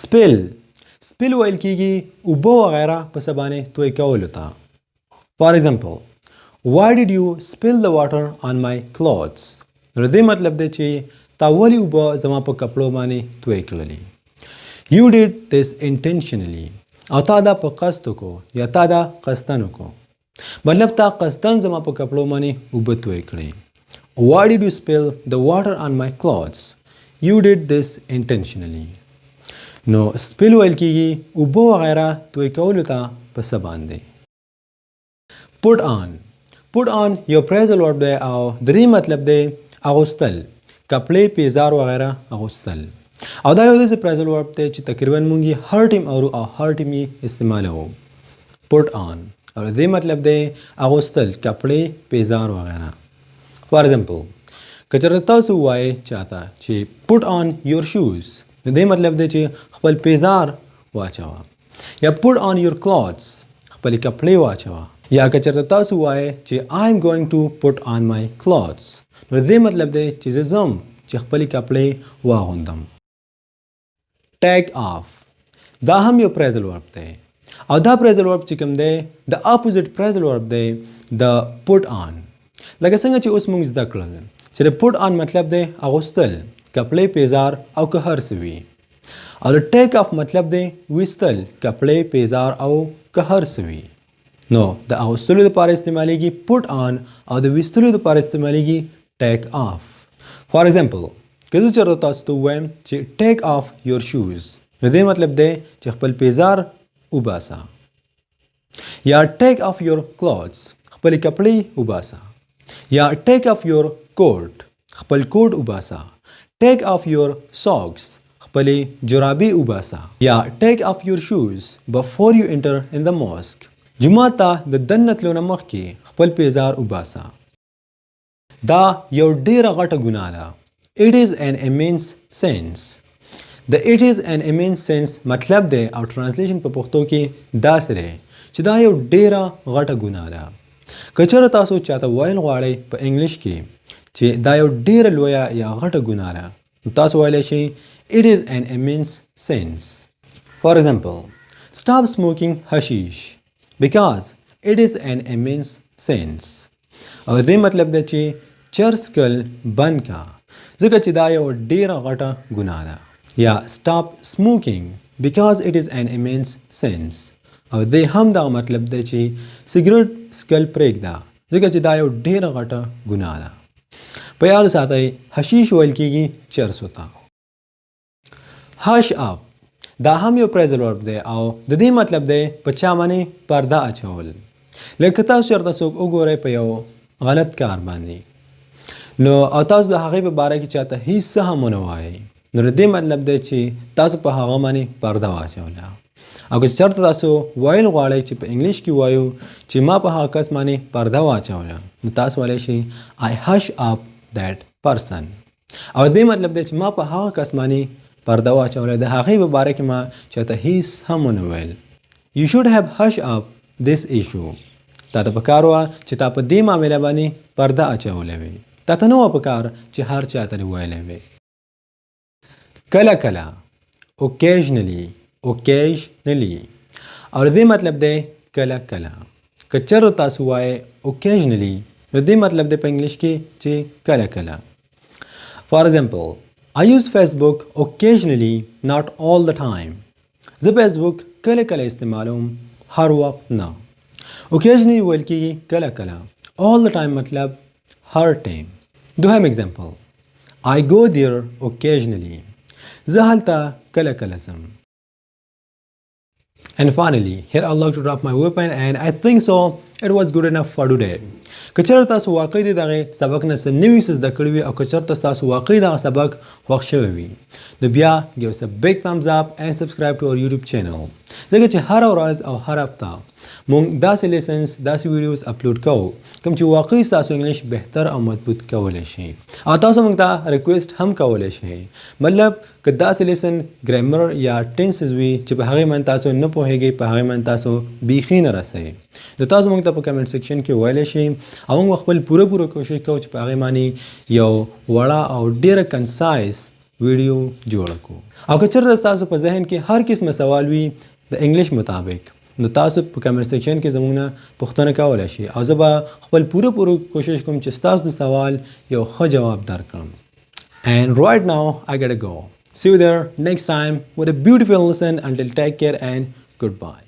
سپیل ویل کیږي اوبه وغیرہ په څه باندې توی کولو ته. فار ایگزامپل why did you spill the water on my clothes؟ نو دې مطلب دی چې تا ولې اوبه زما په کپړو باندې توی کړلې. you did this intentionally او تا دا په قصد کو یا تا دا قصدن کو، مطلب تا قصدن زما په کپړو باندې اوبه توی کړې. why did you spill the water on my clothes؟ you did this intentionally. نو سپیل ویل کیږي اوبه وغیرہ توی کولو ته په څه باندې. put on یو پریزل ورب دی او د دې مطلب دی اغوستل، کپړې پیزار وغیرہ اغوستل. او دا یو داسې پریزل ورب دی چې تقریبا مونږ یې هر ټیم او هر ټیم یې استعمالوو. put on او د دې مطلب دی اغوستل، کپړې پیزار وغیرہ. فار ایگزامپل که چېرته تاسو ووایئ چاته چې put on your shoes، نو دې مطلب دی چې خپل پیزار واچوه، یا put on your clothes خپل کپړې واچوه. یا که چېرته تاسو ووایئ چې I am going to put on my clothes، نو دې مطلب دی چې زه ځم چې خپلې کپړې واغوندم. take off دا هم یو پریزل ورب دی او دا پریزل ورب چې کوم دی د اپوزیټ پریزل ورب دی د put on. لکه څنګه چې اوس موږ زده کړل چې د put on مطلب دی اغوستل، کپړې پیزار او که هر څه وي، او د ټیک آف مطلب دی ویستل، کپړې پیزار او که هر څه وي. نو د اغوستلو لپاره استعمالیږي put on او د ویستلو لپاره استعمالیږي take off. فار ایگزامپل که زه چېرته تاسو ته ووایم چې take off your shoes، نو دې مطلب دی چې خپل پیزار وباسه، یا take off your clothes خپلې کپړې وباسه، یا take off your coat خپل کوټ وباسه، take off your socks خپلې جرابې وباسه، یا take off your shoes before you enter in the mosque جمعه ته د دننه تلو نه مخکې خپل پیزار وباسه. دا یو ډیره غټه ګناه ده. it is an immense sense. د it is an immense sense مطلب دی او ترانسلیشن په پښتو کې داسې دی چې دا یو ډیره غټه ګناه ده. که چېرته تاسو چاته ویل غواړئ په انګلیش کې چې دا یو ډیره لویه یا غټه ګناه ده، نو تاسو ویلی شئ it is an immense sense. For example stop smoking hashish because it is an immense sense. او دې مطلب دی چې چرس کل بند کا ځکه چې دا یو ډیره غټه ګناه ده. یا stop smoking because it is an immense sense. او دې هم دا مطلب دی چې سیګریټ سکل پرېږده ځکه چې دا یو ډیره غټه ګناه ده. په یاد ساتئ حشیش ویل کیږي چرسو ته. hush up دا هم یو پریزل ورب دی او د دې مطلب دی په چا باندې پرده اچول. لکه تاسو چېرته څوک وګورئ په یو غلط کار باندې، نو او تاسو د هغې په باره کې چاته هیڅ څه هم ونه وایئ، نو د دې مطلب دی چې تاسو په هغه باندې پرده واچوله. او که چېرته تاسو ویل غواړئ چې په انګلیش کې وایو چې ما په هغه کس باندې پرده واچوله، نو تاسو ویلی شئ I hush up that person. او دې مطلب دی چې ما په هغه کس باندې پرده واچوله، د هغې په باره کې ما چاته هیڅ هم ونه ویل. You should have hushed up this issue. تا ته پکار وه چې تا په دې معامله باندې پرده اچولی وې، تا ته نه وه پکار چې هر چا ته دې ویلی وې. کله کله occasionally او دې مطلب دی کله کله. که چېرته تاسو وایئ occasionally نو دې مطلب دی په انګلیش کې چې کله کله. فار ایگزامپل I use Facebook occasionally not all the time. زه فیسبوک کله کله استعمالوم، هر وخت نه. occasionally ویل کېږي کله کله، all the time مطلب هر ټایم. دوهم ایگزامپل I go there occasionally. زه هلته کله کله ځم. And finally, here I like to drop my weapon and I think so it was good enough for today. که چېرته تاسو واقعي د دغې سبق نه څه نوي څه زده کړي وي او که چېرته تاسو واقعي دغه سبق خوښ شوی وي، نو بیا give us a big thumbs up and subscribe to our YouTube channel. ځکه چې هره ورځ او هر هفته مونږ داسې لیسنز، داسې ویډیوز اپلوډ کوو کوم چې واقعي ستاسو انګلیش بهتر او مضبوط کولی شي. او تاسو موږ ته ریکویسټ هم کولی شئ، مطلب که داسې لیسن ګرامر یا ټینسز وي چې په هغې باندې تاسو نه پوهیږئ، په هغې باندې تاسو بیخي نه رسئ، نو تاسو موږ ته په کمنټ سیکشن کې ویلی شئ او موږ خپل پوره کوشش کوو چې په هغې باندې یو وړه او ډېره کنسایز ویډیو جوړ کړو. او که چېرته ستاسو په ذهن کې هر قسمه سوال وي د انګلیش مطابق نو تاسو په کمنټ سیکشن کې زموږ نه پوښتنه کولی شئ او زه به خپل پوره کوشش کوم چې ستاسو د سوال یو ښه جواب درکړم. And right now I gotta go. See you there next time with a beautiful lesson. Until take care and goodbye.